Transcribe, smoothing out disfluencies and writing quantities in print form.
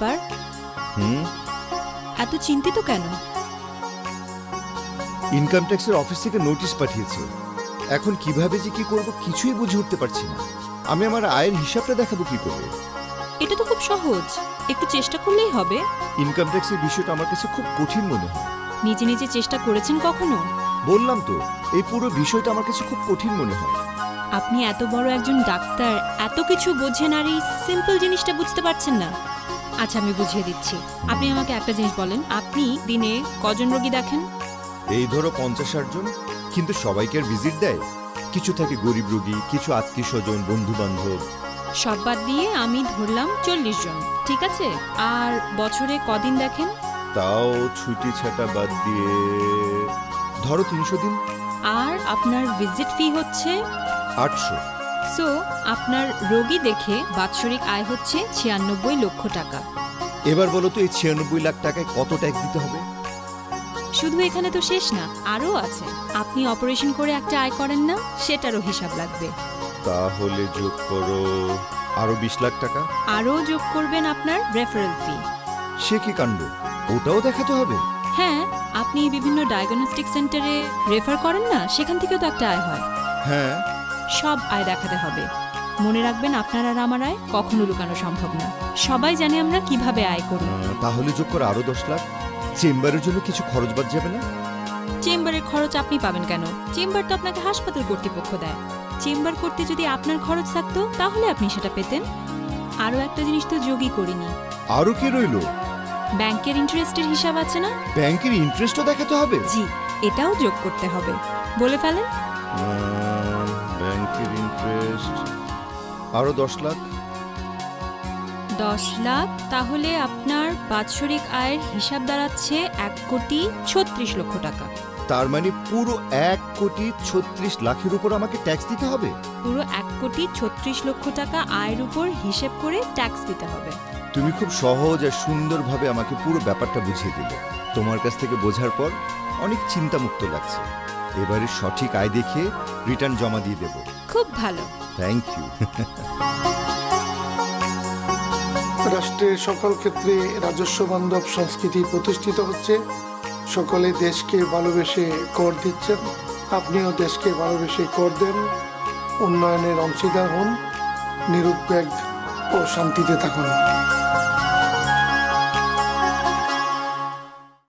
ব্যাপার? এত চিন্তিত কেন? ইনকাম ট্যাক্সের অফিস থেকে নোটিশ পাঠিয়েছে। এখন কিভাবে যে কি করব কিছুই বুঝে উঠতে পারছি না। আমি আমার আয়ের হিসাবটা দেখাবো কি করে? এটা তো খুব সহজ, একটু চেষ্টা করলেই হবে। ইনকাম ট্যাক্সের বিষয়টা আমার কাছে খুব কঠিন মনে হয়। নিজে নিজে চেষ্টা করেছেন কখনো? বললাম তো, এই পুরো বিষয়টা আমার কাছে খুব কঠিন মনে হয়। আপনি এত বড় একজন ডাক্তার, এত কিছু বোঝেন আর এই সিম্পল জিনিসটা বুঝতে পারছেন না। আচ্ছা, আমি বুঝিয়ে দিচ্ছি। আপনি আমাকে একটা জিনিস বলেন, আপনি দিনে কজন রোগী দেখেন? এই ধরো 50-60 জন, কিন্তু সবাইকে আর ভিজিট দেয়? কিছু থাকে গরিব রোগী, কিছু আত্মীয় স্বজন, বন্ধু বান্ধব। সব বাদ দিয়ে আমি ধরলাম 40 জন, ঠিক আছে? আর বছরে কদিন দেখেন? তাও ছুটি ছাটা বাদ দিয়ে ধরো 300 দিন। আর আপনার ভিজিট ফি হচ্ছে 800। সো আপনার রোগী দেখে বাৎসরিক আয় হচ্ছে 96 লক্ষ টাকা। এবার বলো তো, এই 96 লাখ টাকায় কত ট্যাক্স দিতে হবে? শুধু এখানে তো শেষ না, আরও আছে। আপনি অপারেশন করে একটা আয় করেন না, সেটারও হিসাব লাগবে। তাহলে যোগ করো আরো 20 লাখ টাকা। আরও যোগ করবেন আপনার রেফারেল ফি। সে কি কাণ্ড, ওটাও দেখাতে হবে? হ্যাঁ, আপনি বিভিন্ন ডায়াগনস্টিক সেন্টারে রেফার করেন না, সেখান থেকেও তো একটা আয় হয়। হ্যাঁ, সব আয় দেখাতে হবে। মনে রাখবেন, আপনার আর আমার আয় কখনো লুকানো সম্ভব না। সবাই জানে আমরা কিভাবে আয় করি। তাহলে যোগ করে আরো 10 লাখ। চেম্বারের জন্য কিছু খরচ বাদ যাবে না? চেম্বারের খরচ আপনি পাবেন কেন? চেম্বার তো আপনাকে হাসপাতাল কর্তৃপক্ষ দেয়। চেম্বার করতে যদি আপনার খরচ থাকতো তাহলে আপনি সেটা পেতেন। আরও একটা জিনিস তো যোগই করিনি। আরো কি রইলো? ব্যাংকের ইন্টারেস্টের হিসাব আছে না? ব্যাংকের ইন্টারেস্টও দেখাতে হবে? জি, এটাও যোগ করতে হবে। বলে ফেলেন। ব্যাংকের ইন্টারেস্ট আরো 10 লাখ। 10 লাখ, তাহলে আপনার বাৎসরিক আয়ের হিসাব দাঁড়াচ্ছে 1,36 লক্ষ টাকা। তার মানে পুরো 1,36 লাখের উপর আমাকে ট্যাক্স দিতে হবে? পুরো 1,36 লক্ষ টাকা আয়ের উপর হিসেব করে ট্যাক্স দিতে হবে। তুমি খুব সহজ আর সুন্দরভাবে আমাকে পুরো ব্যাপারটা বুঝিয়ে দিলে। তোমার কাছ থেকে বোঝার পর অনেক চিন্তামুক্ত লাগছে। এবারে সঠিক আয় দেখে রিটার্ন জমা দিয়ে দেব। খুব ভালো, থ্যাংক ইউ। রাষ্ট্রের সকল ক্ষেত্রে রাজস্ব বান্ধব সংস্কৃতি প্রতিষ্ঠিত হচ্ছে। সকলে দেশকে ভালোবেসে কর দিচ্ছেন। আপনিও দেশকে ভালোবেসে কর দেন, উন্নয়নের অংশীদার হন, নিরুদ্বেগ ও শান্তিতে থাকুন।